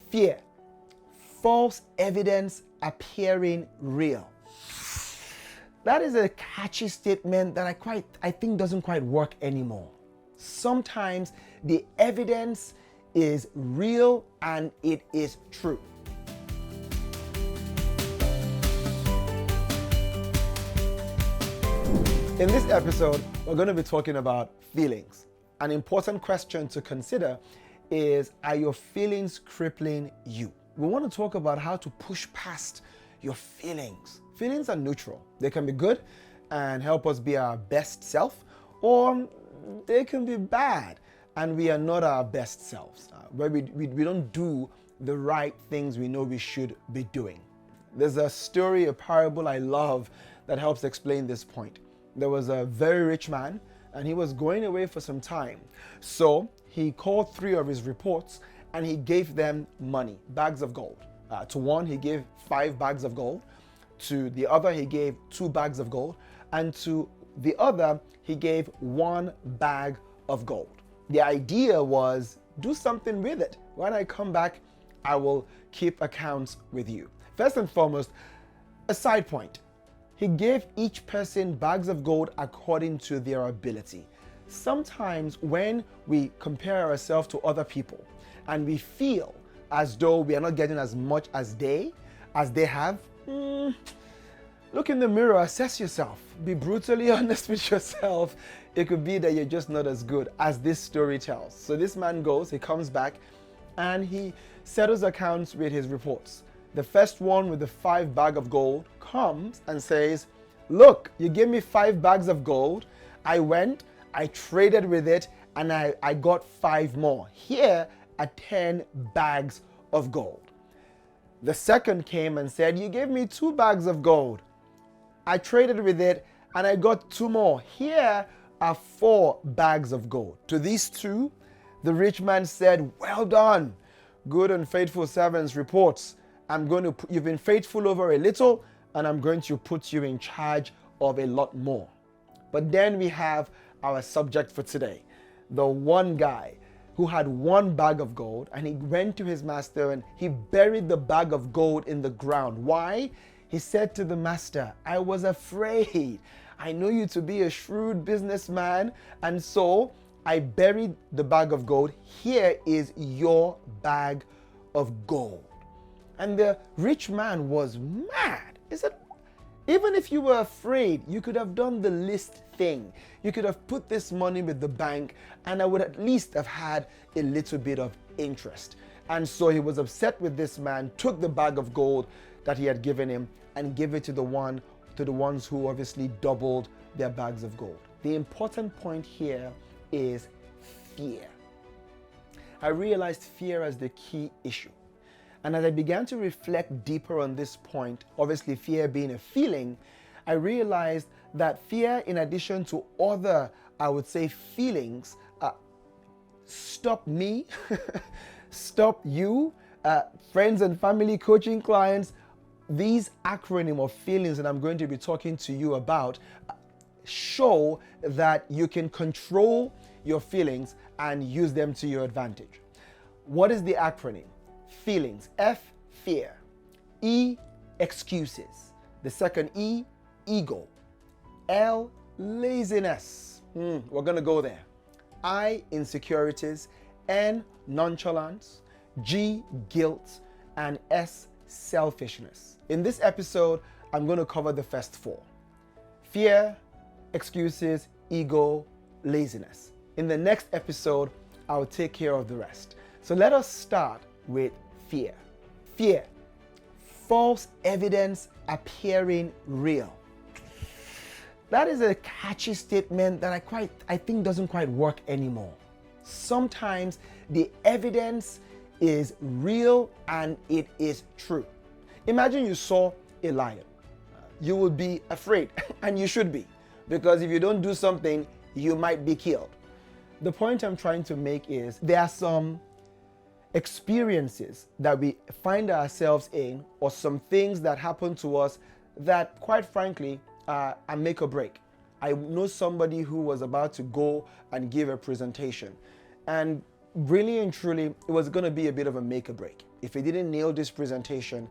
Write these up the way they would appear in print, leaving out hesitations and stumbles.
Fear. False evidence appearing real. That is a catchy statement that I think doesn't quite work anymore. Sometimes the evidence is real and it is true. In this episode, we're going to be talking about feelings. An important question to consider is, are your feelings crippling you? We want to talk about how to push past your feelings. Feelings are neutral. They can be good and help us be our best self, or they can be bad and we are not our best selves, where we don't do the right things we know we should be doing. There's a story, a parable I love that helps explain this point. There was a very rich man and he was going away for some time. So he called 3 of his reports and he gave them money, bags of gold. To one, he gave 5 bags of gold. To the other, he gave 2 bags of gold. And to the other, he gave 1 bag of gold. The idea was, do something with it. When I come back, I will keep accounts with you. First and foremost, a side point. He gave each person bags of gold according to their ability. Sometimes when we compare ourselves to other people and we feel as though we are not getting as much as they have, look in the mirror, assess yourself, be brutally honest with yourself. It could be that you're just not as good as this story tells. So this man goes, he comes back and he settles accounts with his reports. The first one with the 5 bag of gold comes and says, look, you gave me 5 bags of gold. I went, I traded with it, and I got 5 more. Here are 10 bags of gold. The second came and said, you gave me 2 bags of gold. I traded with it, and I got 2 more. Here are 4 bags of gold. To these 2, the rich man said, well done, good and faithful servants, reports. You've been faithful over a little, and I'm going to put you in charge of a lot more. But then we have our subject for today. The one guy who had 1 bag of gold, and he went to his master and he buried the bag of gold in the ground. Why? He said to the master, I was afraid. I know you to be a shrewd businessman, and so I buried the bag of gold. Here is your bag of gold. And the rich man was mad. He said, even if you were afraid, you could have done the least thing. You could have put this money with the bank and I would at least have had a little bit of interest. And so he was upset with this man, took the bag of gold that he had given him and gave it to the ones who obviously doubled their bags of gold. The important point here is fear. I realized fear as the key issue. And as I began to reflect deeper on this point, obviously fear being a feeling, I realized that fear, in addition to other, I would say, feelings, stop me, stop you, friends and family, coaching clients. These acronym of feelings that I'm going to be talking to you about show that you can control your feelings and use them to your advantage. What is the acronym? Feelings. F, fear. E, excuses. The second E, ego. L, laziness. We're going to go there. I, insecurities. N, nonchalance. G, guilt. And S, selfishness. In this episode, I'm going to cover the first 4. Fear, excuses, ego, laziness. In the next episode, I'll take care of the rest. So let us start with fear. Fear. False evidence appearing real. That is a catchy statement that I think doesn't quite work anymore. Sometimes the evidence is real and it is true. Imagine you saw a lion. You would be afraid, and you should be, because if you don't do something, you might be killed. The point I'm trying to make is there are some experiences that we find ourselves in, or some things that happen to us that, quite frankly, are make or break. I know somebody who was about to go and give a presentation, and really and truly, it was going to be a bit of a make or break. If he didn't nail this presentation,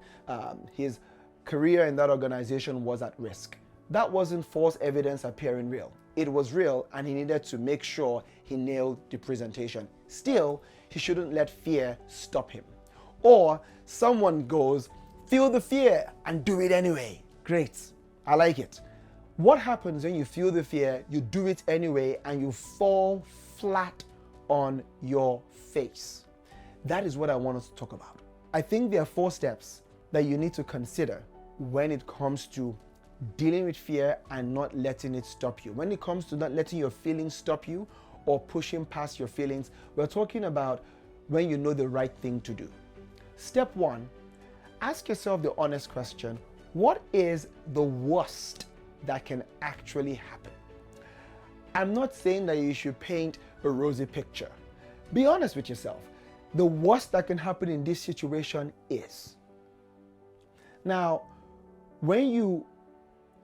his career in that organization was at risk. That wasn't false evidence appearing real. It was real, and he needed to make sure he nailed the presentation. Still, he shouldn't let fear stop him. Or someone goes, feel the fear and do it anyway. Great, I like it. What happens when you feel the fear, you do it anyway, and you fall flat on your face? That is what I want us to talk about. I think there are 4 steps that you need to consider when it comes to dealing with fear and not letting it stop you. When it comes to not letting your feelings stop you or pushing past your feelings, we're talking about when you know the right thing to do. Step 1, ask yourself the honest question, what is the worst that can actually happen? I'm not saying that you should paint a rosy picture. Be honest with yourself. The worst that can happen in this situation is. Now, when you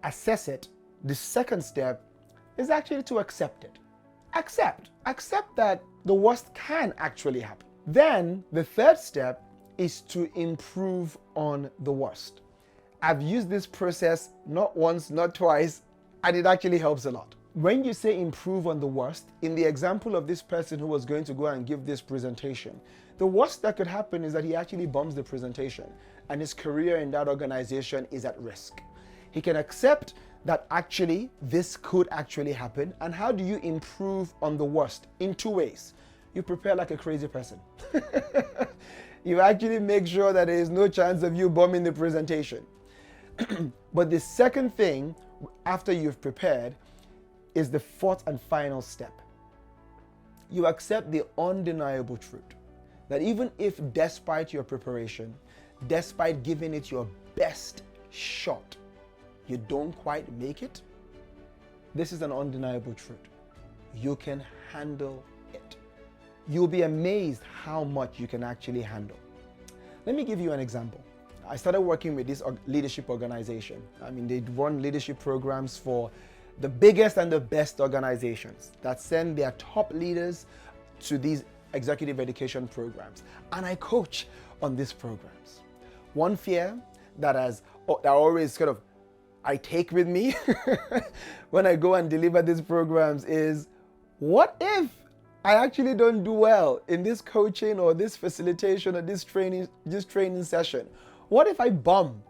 assess it, the second step is actually to accept it. Accept that the worst can actually happen. Then the third step is to improve on the worst. I've used this process not once, not twice, and it actually helps a lot. When you say improve on the worst, in the example of this person who was going to go and give this presentation, the worst that could happen is that he actually bombs the presentation and his career in that organization is at risk. He can accept that actually this could actually happen. And how do you improve on the worst? In 2 ways. You prepare like a crazy person. You actually make sure that there is no chance of you bombing the presentation. But the second thing, after you've prepared, is the 4th and final step. You accept the undeniable truth that even if despite your preparation, despite giving it your best shot, you don't quite make it, this is an undeniable truth. You can handle it. You'll be amazed how much you can actually handle. Let me give you an example. I started working with this leadership organization. I mean, they run leadership programs for the biggest and the best organizations that send their top leaders to these executive education programs. And I coach on these programs. One fear that always I take with me when I go and deliver these programs is, what if I actually don't do well in this coaching or this facilitation or this training session? What if I bomb?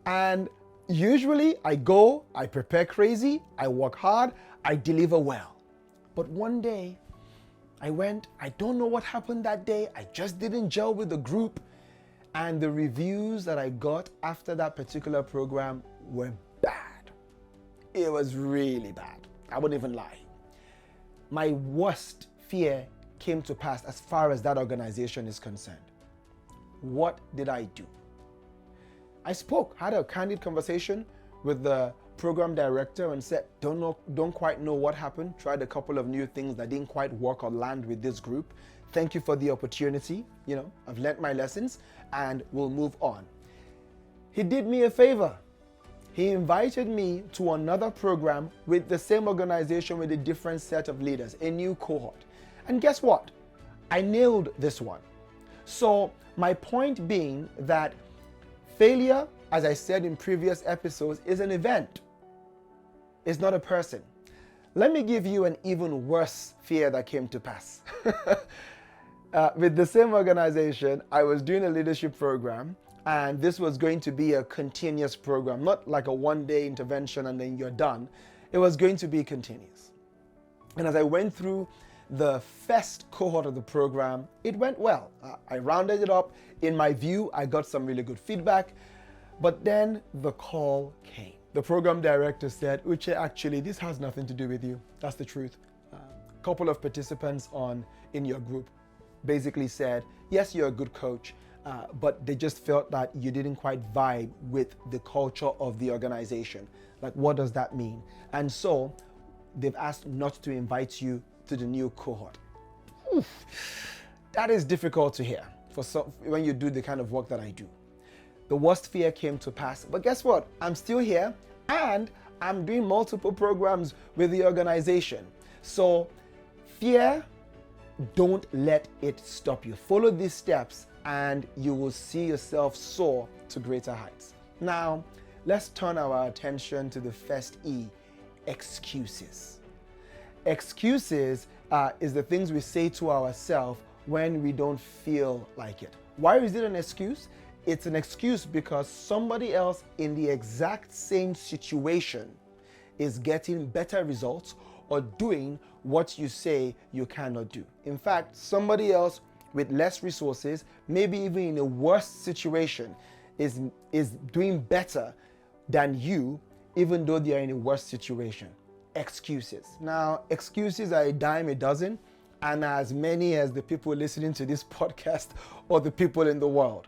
And usually I go, I prepare crazy, I work hard, I deliver well. But one day I don't know what happened that day. I just didn't gel with the group. And the reviews that I got after that particular program were bad. It was really bad. I wouldn't even lie. My worst fear came to pass as far as that organization is concerned. What did I do? I had a candid conversation with the program director and said, don't quite know what happened. Tried a couple of new things that didn't quite work or land with this group. Thank you for the opportunity. I've learned my lessons and we'll move on. He did me a favor. He invited me to another program with the same organization with a different set of leaders, a new cohort. And guess what? I nailed this one. So my point being that failure, as I said in previous episodes, is an event. It's not a person. Let me give you an even worse fear that came to pass. With the same organization, I was doing a leadership program, and this was going to be a continuous program, not like a one-day intervention and then you're done. It was going to be continuous. And as I went through the first cohort of the program, it went well. I rounded it up. In my view, I got some really good feedback. But then the call came. The program director said, Uche, actually, this has nothing to do with you. That's the truth. A couple of participants in your group basically said, yes, you're a good coach, but they just felt that you didn't quite vibe with the culture of the organization. Like, what does that mean? And so they've asked not to invite you to the new cohort. Oof, that is difficult to hear when you do the kind of work that I do. The worst fear came to pass, but guess what? I'm still here and I'm doing multiple programs with the organization. So fear, don't let it stop you. Follow these steps and you will see yourself soar to greater heights. Now, let's turn our attention to the first E, excuses. Excuses is the things we say to ourselves when we don't feel like it. Why is it an excuse? It's an excuse because somebody else in the exact same situation is getting better results or doing what you say you cannot do. In fact, somebody else with less resources, maybe even in a worse situation, is doing better than you, even though they are in a worse situation. Excuses. Now, excuses are a dime a dozen, and as many as the people listening to this podcast or the people in the world.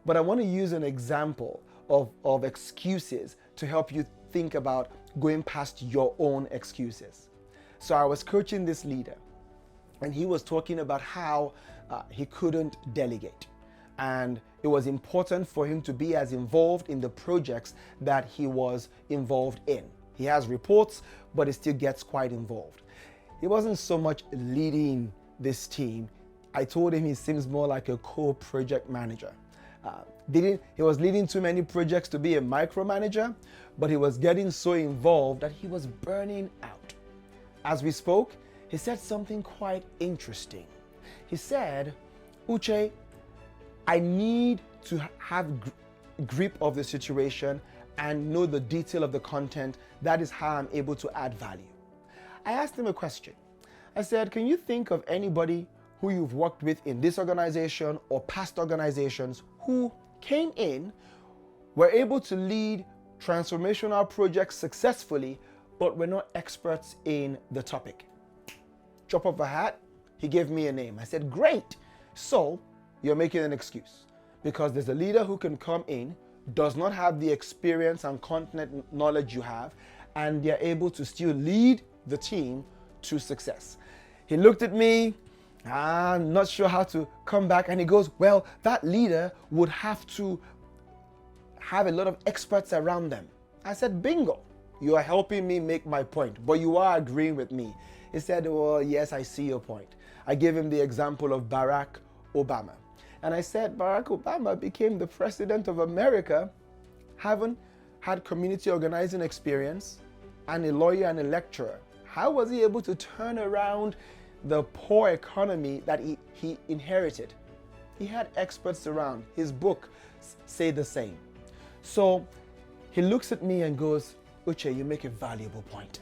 But I want to use an example of excuses to help you think about going past your own excuses. So I was coaching this leader, and he was talking about how he couldn't delegate. And it was important for him to be as involved in the projects that he was involved in. He has reports, but he still gets quite involved. He wasn't so much leading this team. I told him he seems more like a co-project manager. He was leading too many projects to be a micromanager, but he was getting so involved that he was burning out. As we spoke, he said something quite interesting. He said, Uche, I need to have grip of the situation and know the detail of the content. That is how I'm able to add value. I asked him a question. I said, can you think of anybody who you've worked with in this organization or past organizations who came in, were able to lead transformational projects successfully, but were not experts in the topic? Drop of a hat, he gave me a name. I said, great. So you're making an excuse because there's a leader who can come in, does not have the experience and content knowledge you have, and they're able to still lead the team to success. He looked at me, I'm not sure how to come back, and he goes, well, that leader would have to have a lot of experts around them. I said, bingo, you are helping me make my point, but you are agreeing with me. He said, well, yes, I see your point. I gave him the example of Barack Obama. And I said, Barack Obama became the president of America, having had community organizing experience, and a lawyer and a lecturer. How was he able to turn around the poor economy that he inherited? He had experts around. His book say the same. So he looks at me and goes, Uche, you make a valuable point.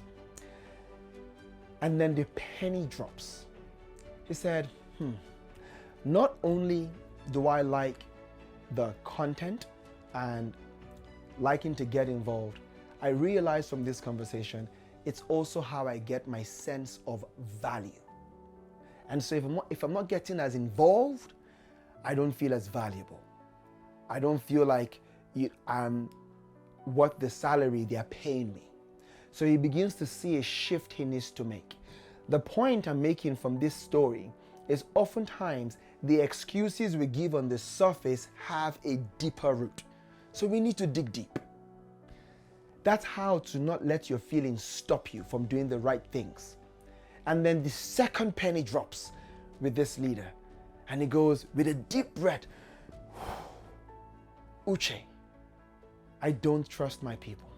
And then the penny drops. He said, not only do I like the content and liking to get involved, I realized from this conversation, it's also how I get my sense of value. And so if I'm not getting as involved, I don't feel as valuable. I don't feel like I'm worth the salary they're paying me. So he begins to see a shift he needs to make. The point I'm making from this story is oftentimes the excuses we give on the surface have a deeper root. So we need to dig deep. That's how to not let your feelings stop you from doing the right things. And then the second penny drops with this leader. And he goes with a deep breath, Uche, I don't trust my people.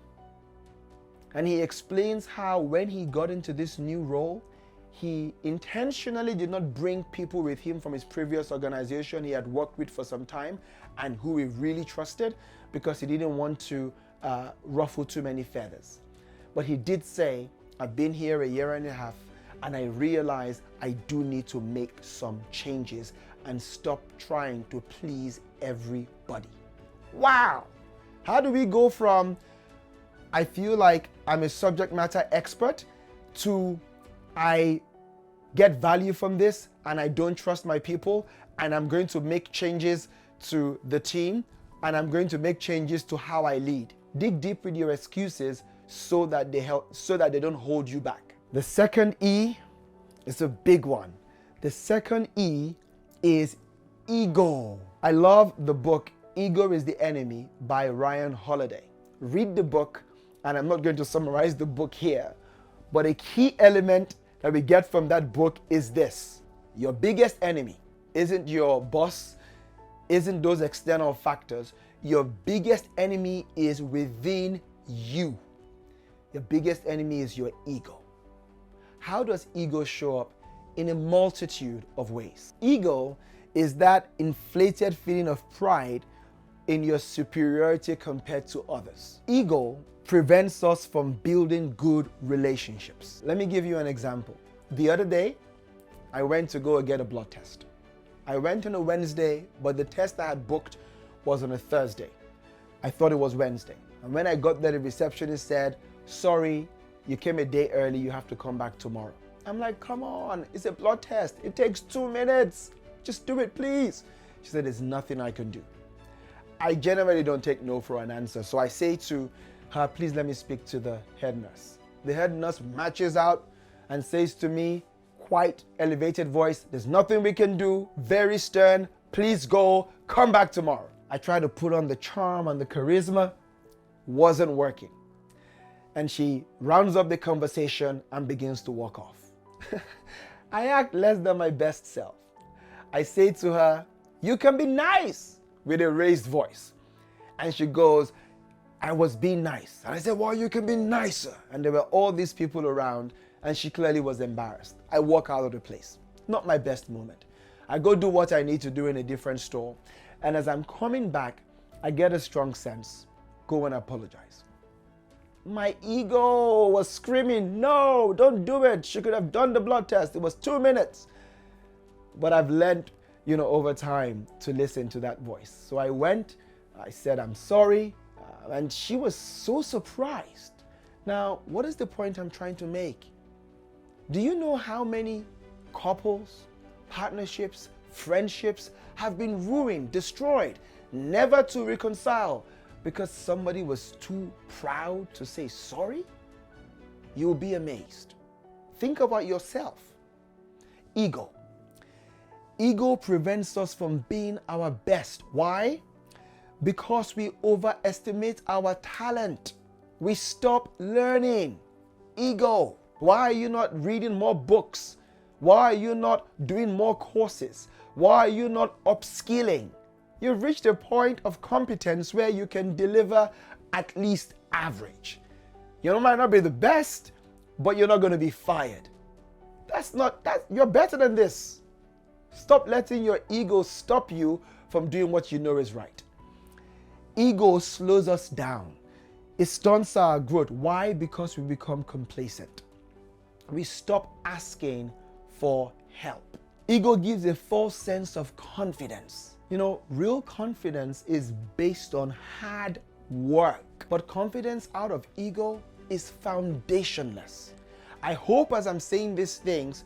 And he explains how when he got into this new role, he intentionally did not bring people with him from his previous organization he had worked with for some time and who he really trusted, because he didn't want to ruffle too many feathers. But he did say, I've been here a year and a half, and I realize I do need to make some changes and stop trying to please everybody. Wow! How do we go from I feel like I'm a subject matter expert to I get value from this and I don't trust my people and I'm going to make changes to the team and I'm going to make changes to how I lead? Dig deep with your excuses so that they don't hold you back. The second E is a big one. The second E is ego. I love the book Ego is the Enemy by Ryan Holiday. Read the book, and I'm not going to summarize the book here, but a key element that we get from that book is this. Your biggest enemy isn't your boss, isn't those external factors. Your biggest enemy is within you. Your biggest enemy is your ego. How does ego show up? In a multitude of ways. Ego is that inflated feeling of pride in your superiority compared to others. Ego prevents us from building good relationships. Let me give you an example. The other day, I went to go get a blood test. I went on a Wednesday, but the test I had booked was on a Thursday. I thought it was Wednesday. And when I got there, the receptionist said, "Sorry, you came a day early, you have to come back tomorrow." I'm like, "Come on, it's a blood test. It takes 2 minutes. Just do it, please." She said, "There's nothing I can do." I generally don't take no for an answer. So I say to her, "Please let me speak to the head nurse." The head nurse matches out and says to me, quite elevated voice, "There's nothing we can do," very stern, "Please go, come back tomorrow." I tried to put on the charm and the charisma, wasn't working. And she rounds up the conversation and begins to walk off. I act less than my best self. I say to her, "You can be nice," with a raised voice. And she goes, "I was being nice." And I said, "Well, you can be nicer." And there were all these people around, and she clearly was embarrassed. I walk out of the place. Not my best moment. I go do what I need to do in a different store. And as I'm coming back, I get a strong sense, go and apologize. My ego was screaming, "No, don't do it. She could have done the blood test. It was 2 minutes." But I've learned, over time to listen to that voice. So I went, I said, "I'm sorry." And she was so surprised. Now, what is the point I'm trying to make? Do you know how many couples, partnerships, friendships have been ruined, destroyed, never to reconcile because somebody was too proud to say sorry? You'll be amazed. Think about yourself. Ego. Ego prevents us from being our best. Why? Because we overestimate our talent. We stop learning. Ego. Why are you not reading more books? Why are you not doing more courses? Why are you not upskilling? You've reached a point of competence where you can deliver at least average. You might not be the best, but you're not going to be fired. You're better than this. Stop letting your ego stop you from doing what you know is right. Ego slows us down. It stunts our growth. Why? Because we become complacent. We stop asking for help. Ego gives a false sense of confidence. Real confidence is based on hard work. But confidence out of ego is foundationless. I hope as I'm saying these things,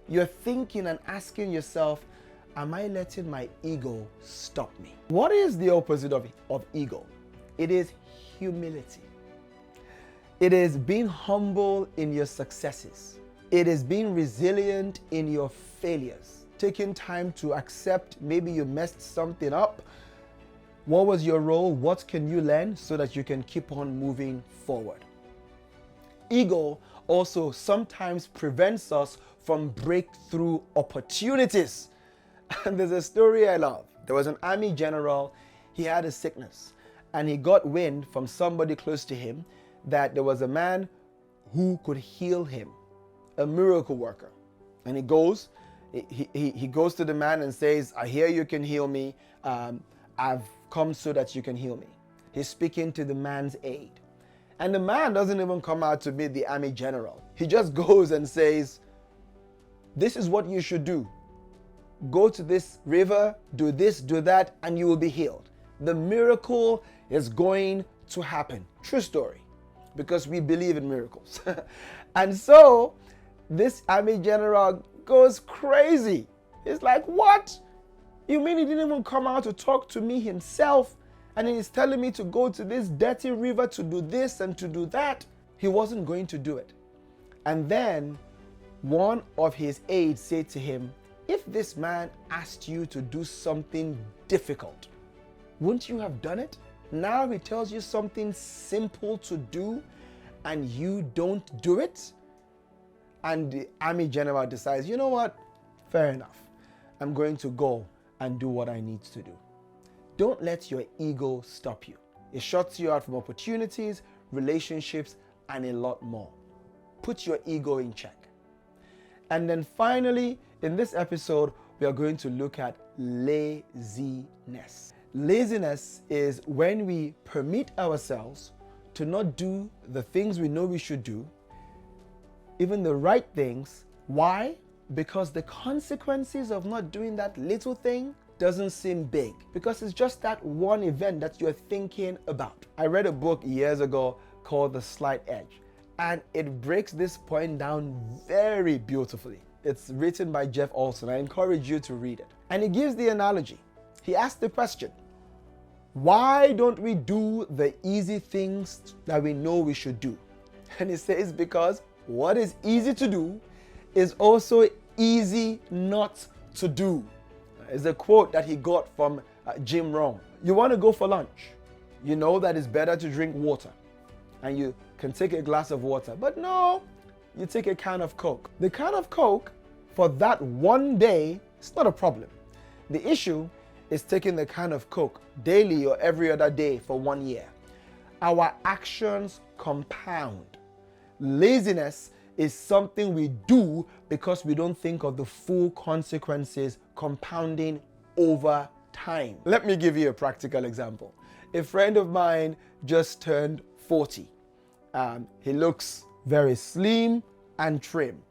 you're thinking and asking yourself, am I letting my ego stop me? What is the opposite of ego? It is humility. It is being humble in your successes. It is being resilient in your failures. Taking time to accept maybe you messed something up. What was your role? What can you learn so that you can keep on moving forward? Ego also sometimes prevents us from breakthrough opportunities. And there's a story I love. There was an army general. He had a sickness, and he got wind from somebody close to him that there was a man who could heal him, a miracle worker. And he goes to the man and says, "I hear you can heal me. I've come so that you can heal me." He's speaking to the man's aide. And the man doesn't even come out to meet the army general. He just goes and says, "This is what you should do. Go to this river, do this, do that, and you will be healed. The miracle is going to happen." True story, because we believe in miracles. And so this army general goes crazy. He's like, "What? You mean he didn't even come out to talk to me himself? And he's telling me to go to this dirty river to do this and to do that?" He wasn't going to do it. And then one of his aides said to him, "If this man asked you to do something difficult, wouldn't you have done it? Now he tells you something simple to do and you don't do it?" And the army general decides, you know what? Fair enough. I'm going to go and do what I need to do. Don't let your ego stop you. It shuts you out from opportunities, relationships, and a lot more. Put your ego in check. And then finally, in this episode, we are going to look at laziness. Laziness is when we permit ourselves to not do the things we know we should do, even the right things. Why? Because the consequences of not doing that little thing doesn't seem big, because it's just that one event that you're thinking about. I read a book years ago called The Slight Edge, and it breaks this point down very beautifully. It's written by Jeff Olson. I encourage you to read it. And he gives the analogy. He asked the question, why don't we do the easy things that we know we should do? And he says because what is easy to do is also easy not to do. It's a quote that he got from Jim Rohn. You want to go for lunch. You know that it's better to drink water. And you can take a glass of water. But no, you take a can of Coke. The can of Coke for that one day is not a problem. The issue is taking the can of Coke daily or every other day for 1 year. Our actions compound. Laziness is something we do because we don't think of the full consequences compounding over time. Let me give you a practical example. A friend of mine just turned 40. He looks very slim and trim.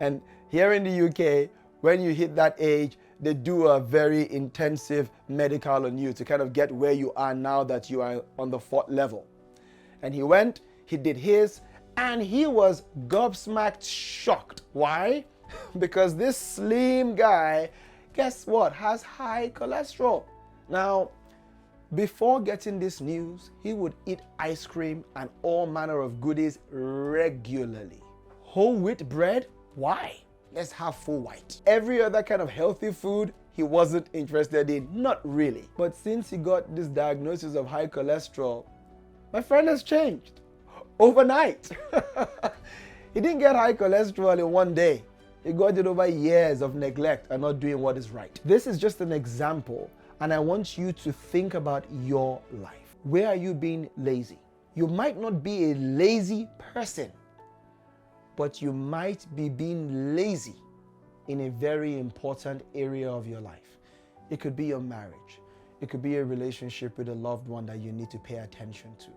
And here in the UK, when you hit that age, they do a very intensive medical on you to kind of get where you are now that you are on the 4th level. And he went, he did his, and he was gobsmacked shocked. Why? Because this slim guy, guess what, has high cholesterol. Now, before getting this news, he would eat ice cream and all manner of goodies regularly. Whole wheat bread? Why? Let's have full white. Every other kind of healthy food he wasn't interested in, not really. But since he got this diagnosis of high cholesterol, my friend has changed overnight. He didn't get high cholesterol in one day. He got it over years of neglect and not doing what is right. This is just an example, and I want you to think about your life. Where are you being lazy? You might not be a lazy person, but you might be being lazy in a very important area of your life. It could be your marriage. It could be a relationship with a loved one that you need to pay attention to.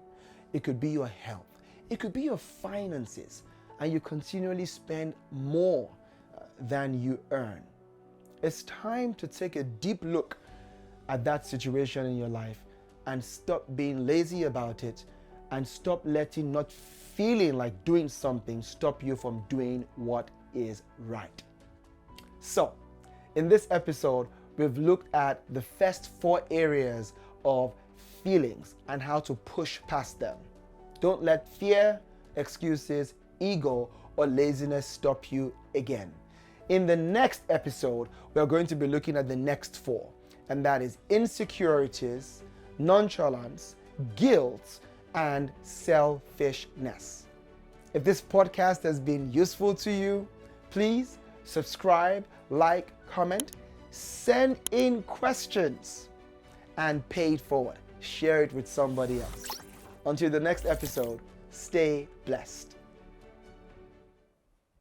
It could be your health. It could be your finances, and you continually spend more than you earn. It's time to take a deep look at that situation in your life and stop being lazy about it, and stop letting not feeling like doing something stop you from doing what is right. So, in this episode, we've looked at the first 4 areas of feelings and how to push past them. Don't let fear, excuses, ego, or laziness stop you again. In the next episode, we're going to be looking at the next 4, and that is insecurities, nonchalance, guilt, and selfishness. If this podcast has been useful to you, please subscribe, like, comment, send in questions, and pay it forward. Share it with somebody else. Until the next episode, stay blessed.